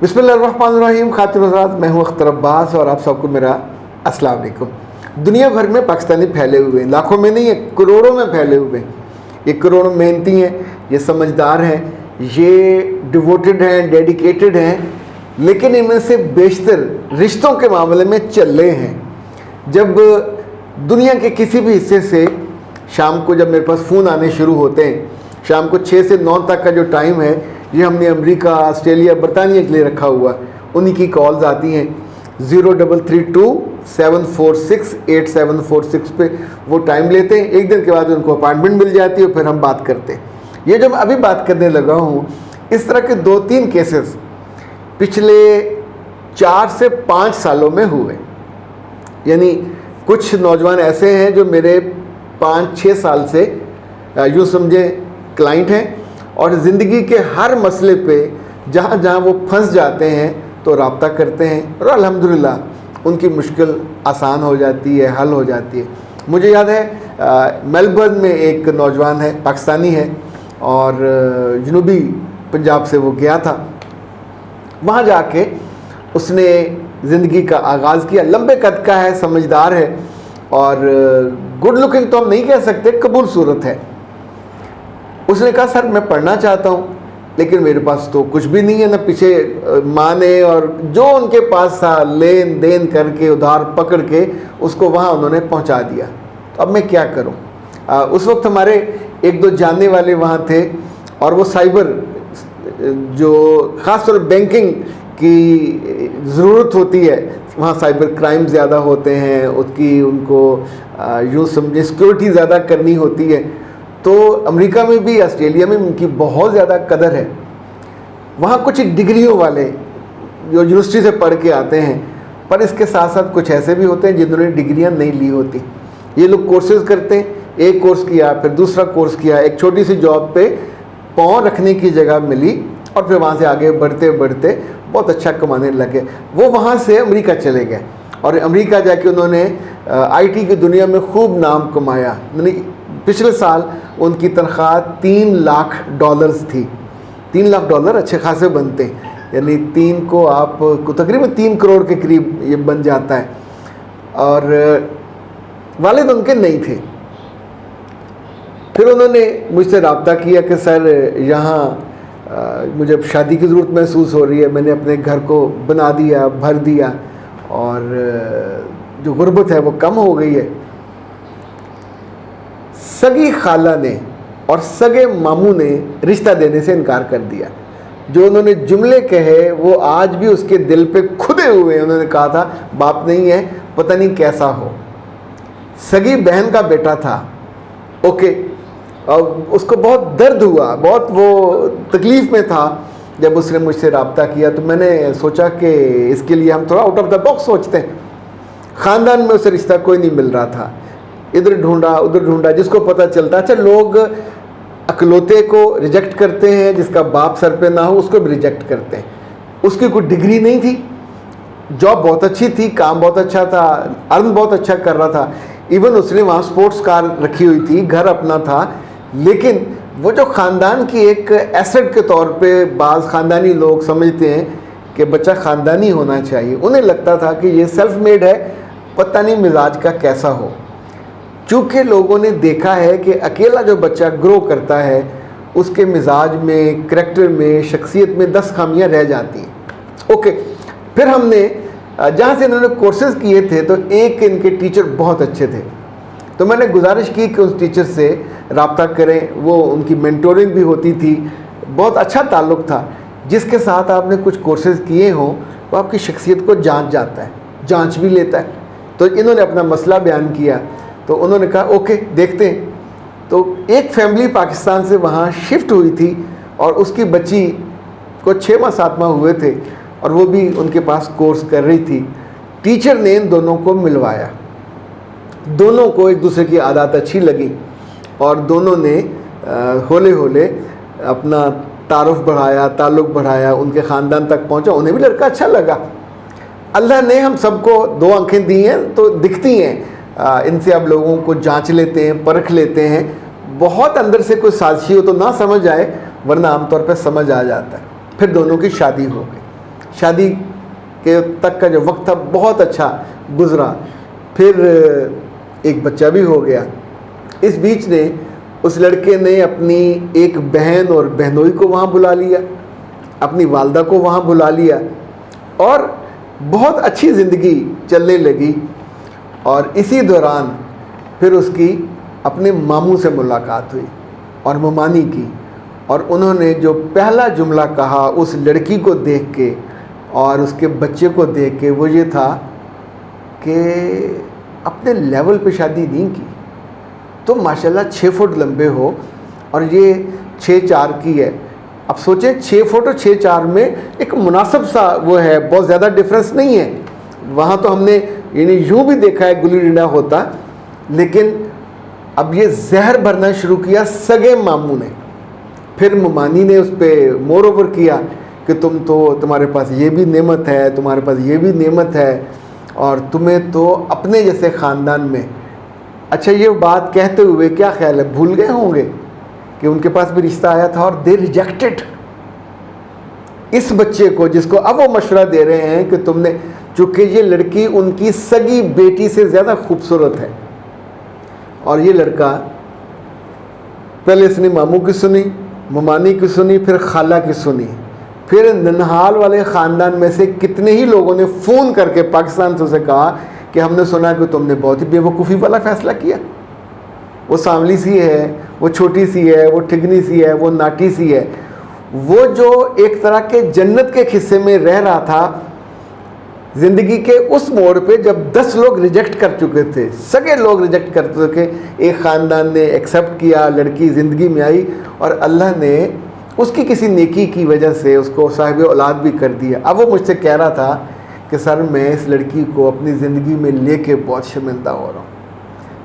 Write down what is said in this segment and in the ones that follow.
بسم اللہ الرحمن الرحیم. خاتون حضرات، میں ہوں اختر عباس اور آپ سب کو میرا السلام علیکم. دنیا بھر میں پاکستانی پھیلے ہوئے ہیں، لاکھوں میں نہیں، کروڑوں میں پھیلے ہوئے ہیں. یہ کروڑوں محنتی ہیں، یہ سمجھدار ہیں، یہ ڈیووٹڈ ہیں، ڈیڈیکیٹڈ ہیں، لیکن ان میں سے بیشتر رشتوں کے معاملے میں چلے ہیں. جب دنیا کے کسی بھی حصے سے شام کو جب میرے پاس فون آنے شروع ہوتے ہیں، شام کو 6 سے 9 تک کا جو ٹائم ہے، یہ ہم نے امریکہ، آسٹریلیا، برطانیہ کے لیے رکھا ہوا ہے. انہی کی کالز آتی ہیں 0332-746-8746 پہ. وہ ٹائم لیتے ہیں، ایک دن کے بعد ان کو اپائنٹمنٹ مل جاتی ہے اور پھر ہم بات کرتے ہیں. یہ جو میں ابھی بات کرنے لگا ہوں، اس طرح کے 2-3 کیسز پچھلے 4 سے 5 سالوں میں ہوئے. یعنی کچھ نوجوان ایسے ہیں جو میرے 5-6 سال سے یوں سمجھیں کلائنٹ ہیں، اور زندگی کے ہر مسئلے پہ جہاں جہاں وہ پھنس جاتے ہیں تو رابطہ کرتے ہیں، اور الحمدللہ ان کی مشکل آسان ہو جاتی ہے، حل ہو جاتی ہے. مجھے یاد ہے میلبرن میں ایک نوجوان ہے، پاکستانی ہے، اور جنوبی پنجاب سے وہ گیا تھا. وہاں جا کے اس نے زندگی کا آغاز کیا. لمبے قد کا ہے، سمجھدار ہے، اور گڈ لکنگ تو ہم نہیں کہہ سکتے، قبول صورت ہے. اس نے کہا سر میں پڑھنا چاہتا ہوں، لیکن میرے پاس تو کچھ بھی نہیں ہے، نہ پیچھے ماں نے، اور جو ان کے پاس تھا لین دین کر کے ادھار پکڑ کے اس کو وہاں انہوں نے پہنچا دیا. تو اب میں کیا کروں؟ اس وقت ہمارے 1-2 جاننے والے وہاں تھے، اور وہ سائبر جو خاص طور بینکنگ کی ضرورت ہوتی ہے، وہاں سائبر کرائم زیادہ ہوتے ہیں، اس کی ان کو یوں سمجھے سیکورٹی زیادہ کرنی ہوتی ہے. تو امریکہ میں بھی، آسٹریلیا میں ان کی بہت زیادہ قدر ہے. وہاں کچھ ڈگریوں والے جو یونیورسٹی سے پڑھ کے آتے ہیں، پر اس کے ساتھ ساتھ کچھ ایسے بھی ہوتے ہیں جنہوں نے ڈگریاں نہیں لی ہوتی. یہ لوگ کورسز کرتے ہیں، ایک کورس کیا، پھر دوسرا کورس کیا، ایک چھوٹی سی جاب پہ پاؤں رکھنے کی جگہ ملی، اور پھر وہاں سے آگے بڑھتے بڑھتے بہت اچھا کمانے لگے. وہ وہاں سے امریکہ چلے گئے، اور امریکہ جا کے انہوں نے آئی ٹی کی دنیا میں خوب نام کمایا. یعنی پچھلے سال ان کی تنخواہ $3 لاکھ تھی. $3 لاکھ اچھے خاصے بنتے ہیں، یعنی 3 کو آپ کو تقریباً 3 کروڑ کے قریب یہ بن جاتا ہے. اور والد ان کے نہیں تھے. پھر انہوں نے مجھ سے رابطہ کیا کہ سر یہاں مجھے شادی کی ضرورت محسوس ہو رہی ہے، میں نے اپنے گھر کو بنا دیا، بھر دیا، اور جو غربت ہے وہ کم ہو گئی ہے. سگی خالہ نے اور سگے ماموں نے رشتہ دینے سے انکار کر دیا. جو انہوں نے جملے کہے وہ آج بھی اس کے دل پہ کھدے ہوئے ہیں. انہوں نے کہا تھا باپ نہیں ہے، پتہ نہیں کیسا ہو. سگی بہن کا بیٹا تھا، اوکے، اور اس کو بہت درد ہوا، بہت وہ تکلیف میں تھا جب اس نے مجھ سے رابطہ کیا. تو میں نے سوچا کہ اس کے لیے ہم تھوڑا آؤٹ آف دا باکس سوچتے ہیں. خاندان میں اسے رشتہ کوئی نہیں مل رہا تھا، ادھر ڈھونڈا ادھر ڈھونڈا، جس کو پتہ چلتا. اچھا، لوگ اکلوتے کو ریجیکٹ کرتے ہیں، جس کا باپ سر پہ نہ ہو اس کو بھی ریجیکٹ کرتے ہیں. اس کی کوئی ڈگری نہیں تھی، جاب بہت اچھی تھی، کام بہت اچھا تھا، ارن بہت اچھا کر رہا تھا. ایون اس نے وہاں سپورٹس کار رکھی ہوئی تھی، گھر اپنا تھا. لیکن وہ جو خاندان کی ایک ایسٹ کے طور پہ بعض خاندانی لوگ سمجھتے ہیں کہ بچہ خاندانی ہونا چاہیے، انہیں لگتا تھا کہ یہ سیلف میڈ ہے، پتہ نہیں مزاج کا کیسا ہو. چونکہ لوگوں نے دیکھا ہے کہ اکیلا جو بچہ گرو کرتا ہے اس کے مزاج میں، کریکٹر میں، شخصیت میں 10 خامیاں رہ جاتی ہیں. اوکے، پھر ہم نے جہاں سے انہوں نے کورسز کیے تھے تو ایک ان کے ٹیچر بہت اچھے تھے. تو میں نے گزارش کی کہ اس ٹیچر سے رابطہ کریں. وہ ان کی مینٹورنگ بھی ہوتی تھی، بہت اچھا تعلق تھا. جس کے ساتھ آپ نے کچھ کورسز کیے ہوں وہ آپ کی شخصیت کو جانچ جاتا ہے، جانچ بھی لیتا ہے. تو انہوں نے اپنا مسئلہ بیان کیا، تو انہوں نے کہا اوکے دیکھتے ہیں. تو ایک فیملی پاکستان سے وہاں شفٹ ہوئی تھی، اور اس کی بچی کو 6 ماہ 7 ماہ ہوئے تھے، اور وہ بھی ان کے پاس کورس کر رہی تھی. ٹیچر نے ان دونوں کو ملوایا. دونوں کو ایک دوسرے کی عادات اچھی لگی، اور دونوں نے ہولے ہولے اپنا تعارف بڑھایا، تعلق بڑھایا، ان کے خاندان تک پہنچا. انہیں بھی لڑکا اچھا لگا. اللہ نے ہم سب کو 2 آنکھیں دی ہیں تو دکھتی ہیں. ان سے اب لوگوں کو جانچ لیتے ہیں، پرکھ لیتے ہیں. بہت اندر سے کوئی سازشی ہو تو نہ سمجھ آئے، ورنہ عام طور پہ سمجھ آ جاتا ہے. پھر دونوں کی شادی ہو گئی. شادی کے تک کا جو وقت تھا بہت اچھا گزرا. پھر ایک بچہ بھی ہو گیا. اس بیچ نے اس لڑکے نے اپنی ایک بہن اور بہنوئی کو وہاں بلا لیا, اپنی والدہ کو وہاں بلا لیا, اور بہت اچھی زندگی چلنے لگی. اور اسی دوران پھر اس کی اپنے ماموں سے ملاقات ہوئی اور ممانی کی, اور انہوں نے جو پہلا جملہ کہا اس لڑکی کو دیکھ کے اور اس کے بچے کو دیکھ کے وہ یہ تھا کہ اپنے لیول پہ شادی نہیں کی. تو ماشاءاللہ 6 فٹ لمبے ہو اور یہ 6'4" کی ہے. اب سوچیں 6 فٹ اور 6'4" میں ایک مناسب سا وہ ہے, بہت زیادہ ڈفرینس نہیں ہے. وہاں تو ہم نے یعنی یوں بھی دیکھا ہے گلی ڈنڈا ہوتا, لیکن اب یہ زہر بھرنا شروع کیا سگے ماموں نے. پھر ممانی نے اس پہ مور اوور کیا کہ تمہارے پاس یہ بھی نعمت ہے, تمہارے پاس یہ بھی نعمت ہے, اور تمہیں تو اپنے جیسے خاندان میں. اچھا, یہ بات کہتے ہوئے کیا خیال ہے بھول گئے ہوں گے کہ ان کے پاس بھی رشتہ آیا تھا اور دے ریجیکٹڈ اس بچے کو, جس کو اب وہ مشورہ دے رہے ہیں کہ تم نے, چونکہ یہ لڑکی ان کی سگی بیٹی سے زیادہ خوبصورت ہے, اور یہ لڑکا پہلے اس نے ماموں کی سنی, ممانی کی سنی, پھر خالہ کی سنی, پھر ننہال والے خاندان میں سے کتنے ہی لوگوں نے فون کر کے پاکستان سے اسے کہا کہ ہم نے سنا کہ تم نے بہت ہی بے وقوفی والا فیصلہ کیا. وہ سانولی سی ہے, وہ چھوٹی سی ہے, وہ ٹھگنی سی ہے, وہ ناٹی سی ہے. وہ جو ایک طرح کے جنت کے حصے میں رہ رہا تھا زندگی کے اس موڑ پہ, جب 10 لوگ ریجیکٹ کر چکے تھے, سگے لوگ ریجیکٹ کر چکے, ایک خاندان نے ایکسیپٹ کیا, لڑکی زندگی میں آئی, اور اللہ نے اس کی کسی نیکی کی وجہ سے اس کو صاحب اولاد بھی کر دیا. اب وہ مجھ سے کہہ رہا تھا کہ سر میں اس لڑکی کو اپنی زندگی میں لے کے بہت شرمندہ ہو رہا ہوں,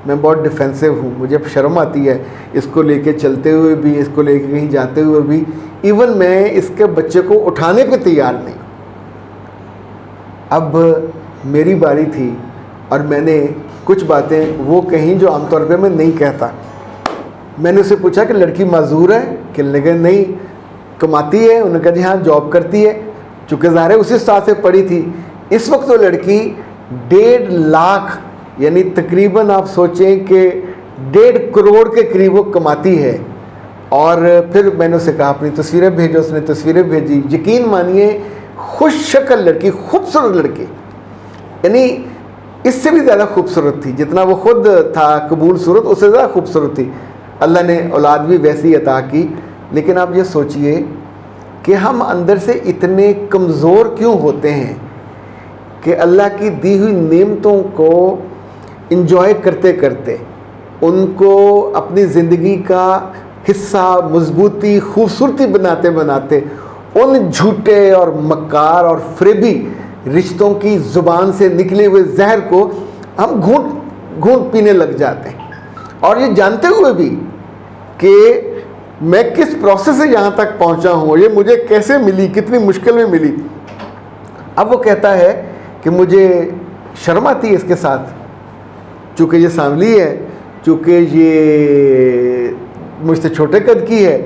میں بہت ڈیفینسو ہوں, مجھے شرم آتی ہے اس کو لے کے چلتے ہوئے بھی, اس کو لے کے کہیں جاتے ہوئے بھی, ایون میں اس کے بچے کو اٹھانے پہ تیار نہیں. اب میری باری تھی اور میں نے کچھ باتیں وہ کہیں جو عام طور پہ میں نہیں کہتا. میں نے اسے پوچھا کہ لڑکی معذور ہے, کہ لگے نہیں کماتی ہے, انہوں نے کہا جی ہاں جاب کرتی ہے, چونکہ ظاہر ہے اسی ساتھ سے پڑھی تھی. اس وقت تو لڑکی 1.5 لاکھ یعنی تقریباً آپ سوچیں کہ 1.5 کروڑ کے قریب وہ کماتی ہے. اور پھر میں نے اسے کہا اپنی تصویریں بھیجو, اس نے تصویریں بھیجی. یقین مانیے خوش شکل لڑکی, خوبصورت لڑکی, یعنی اس سے بھی زیادہ خوبصورت تھی, جتنا وہ خود تھا قبول صورت اس سے زیادہ خوبصورت تھی. اللہ نے اولاد بھی ویسی عطا کی. لیکن آپ یہ سوچئے کہ ہم اندر سے اتنے کمزور کیوں ہوتے ہیں کہ اللہ کی دی ہوئی نعمتوں کو انجوائے کرتے کرتے, ان کو اپنی زندگی کا حصہ, مضبوطی, خوبصورتی بناتے بناتے ان جھوٹے اور مکار اور فریبی رشتوں کی زبان سے نکلے ہوئے زہر کو ہم گھونٹ گھونٹ پینے لگ جاتے ہیں. اور یہ جانتے ہوئے بھی کہ میں کس پروسیس سے یہاں تک پہنچا ہوں, یہ مجھے کیسے ملی, کتنی مشکل میں ملی. اب وہ کہتا ہے کہ مجھے شرم آتی ہے اس کے ساتھ, چونکہ یہ سانولی ہے, چونکہ یہ مجھ سے چھوٹے قد کی ہے,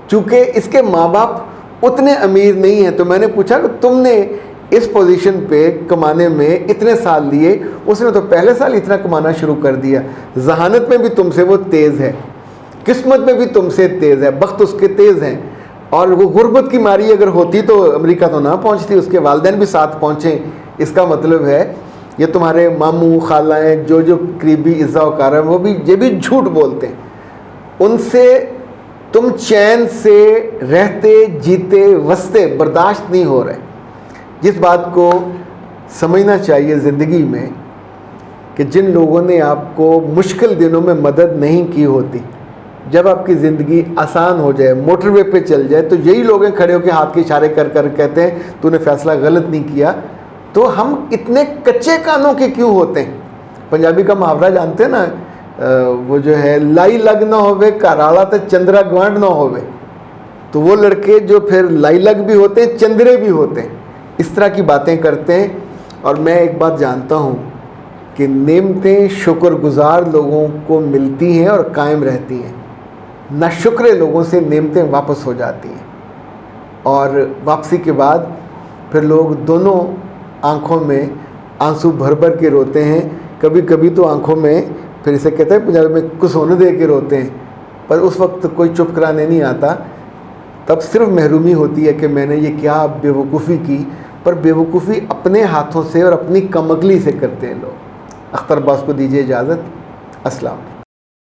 چونکہ اس کے ماں باپ اتنے امیر نہیں ہیں. تو میں نے پوچھا کہ تم نے اس پوزیشن پہ کمانے میں اتنے سال لیے, اس نے تو پہلے سال اتنا کمانا شروع کر دیا. ذہانت میں بھی تم سے وہ تیز ہے, قسمت میں بھی تم سے تیز ہے, بخت اس کے تیز ہیں. اور وہ غربت کی ماری اگر ہوتی تو امریکہ تو نہ پہنچتی, اس کے والدین بھی ساتھ پہنچیں. اس کا مطلب ہے یہ تمہارے ماموں خالائیں جو قریبی عزا وقارہ وہ بھی یہ بھی جھوٹ بولتے ہیں. ان سے تم چین سے رہتے جیتے وستے برداشت نہیں ہو رہے. جس بات کو سمجھنا چاہیے زندگی میں کہ جن لوگوں نے آپ کو مشکل دنوں میں مدد نہیں کی ہوتی, جب آپ کی زندگی آسان ہو جائے, موٹر وے پہ چل جائے, تو یہی لوگ کھڑے ہو کے ہاتھ کے اشارے کر کر کہتے ہیں تو نے فیصلہ غلط نہیں کیا. تو ہم اتنے کچے کانوں کے کیوں ہوتے ہیں؟ پنجابی کا محاورہ جانتے ہیں نا, وہ جو ہے لائی لگ نہ ہوئے کارالا تو چندرا گوانڈ نہ ہوئے. تو وہ لڑکے جو پھر لائی لگ بھی ہوتے ہیں, چندرے بھی ہوتے ہیں, اس طرح کی باتیں کرتے ہیں. اور میں ایک بات جانتا ہوں کہ نعمتیں شکر گزار لوگوں کو ملتی ہیں اور قائم رہتی ہیں, ناشکرے لوگوں سے نعمتیں واپس ہو جاتی ہیں. اور واپسی کے بعد پھر لوگ دونوں آنکھوں میں آنسو بھر بھر کے روتے ہیں. کبھی کبھی تو آنکھوں میں پھر اسے کہتے ہیں پنجابی میں کچھ ہونے دے کے روتے ہیں, پر اس وقت کوئی چپ کرانے نہیں آتا. تب صرف محرومی ہوتی ہے کہ میں نے یہ کیا بے وقوفی کی, پر بے وقوفی اپنے ہاتھوں سے اور اپنی کم عقلی سے کرتے ہیں لوگ. اختر عباس کو دیجیے اجازت. السلام.